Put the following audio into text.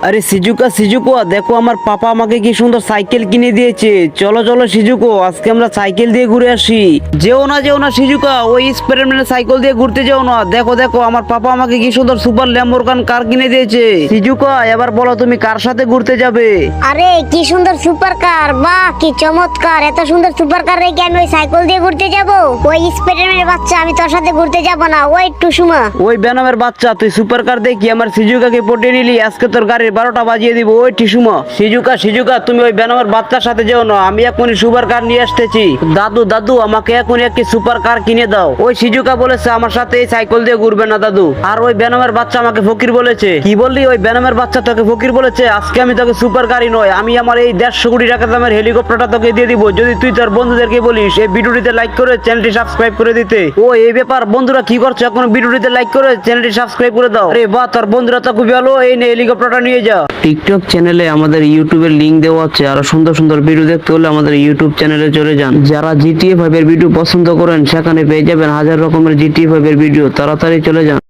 আরে সিজুকা সিজুকো, দেখো আমার পাপা আমাকে কি সুন্দর সাইকেল কিনে দিয়েছে। চলো চলো সিজুকো, আজকে আমরা সাইকেল দিয়ে ঘুরে আসি। যেও না সিজুকা, ওই স্পাইডারম্যানের সাইকেল দিয়ে ঘুরতে যেও না। দেখো দেখো আমার পাপা আমাকে কি সুন্দর সুপার ল্যাম্বোরগান কার কিনে দিয়েছে। সিজুকা, এবার বলো তুমি কার সাথে ঘুরতে যাবে? আরে কি সুন্দর সুপার কার, বাহ কি চমৎকার! এত সুন্দর সুপার কার রেখে আমি ওই সাইকেল দিয়ে ঘুরতে যাব? ওই স্পাইডারম্যানের বাচ্চা, আমি তোর সাথে ঘুরতে যাব না। ওই টুসুমা, ওই বেনামের বাচ্চা, তুই সুপার কার দেখি আমার সিজুকাকে পটিয়ে নিলি। আজকে তোর গাড়ির 12টা বাজিয়ে দিব। ওই টিসুমা, সিজুকা তুমি ওই বেনামের বাচ্চার সাথে যেও না। আমি এখনই সুপার কার নিয়ে আসতেছি। দাদু আমাকে এখনই একটি সুপার কার কিনে দাও। ওই সিজুকা বলেছে আমার সাথে এই সাইকেল দিয়ে ঘুরবে না দাদু। আর ওই বেনামের বাচ্চা আমাকে ফকির বলেছে। কি বললি? ওই বেনামের বাচ্চা তোকে ফকির বলেছে? আজকে আমি তোকে সুপার কারই নয়, আমি আমার এই 150 কোটি টাকা দামের হেলিকপ্টারটা তোকে দিয়ে দিব যদি তুই তোর বন্ধুদেরকে বলিস এই ভিডিওটিতে লাইক করে চ্যানেলটি সাবস্ক্রাইব করে দিতে। ও এই ব্যাপার, বন্ধুরা কি করছো? এখন ভিডিওটিতে লাইক করে চ্যানেলটি সাবস্ক্রাইব করে দাও। আরে বাহ, তোর বন্ধুরা তো খুবই ভালো। এই নে হেলিকপ্টারটা নিয়ে যা। টিকটক চ্যানেলে আমাদের ইউটিউবের লিংক দেওয়া আছে। আরো সুন্দর সুন্দর ভিডিও দেখতে হলে আমাদের ইউটিউব চ্যানেলে চলে যান। যারা GTA 5 এর ভিডিও পছন্দ করেন সেখানে পেয়ে যাবেন হাজার রকমের GTA 5 এর ভিডিও। তাড়াতাড়ি চলে যান।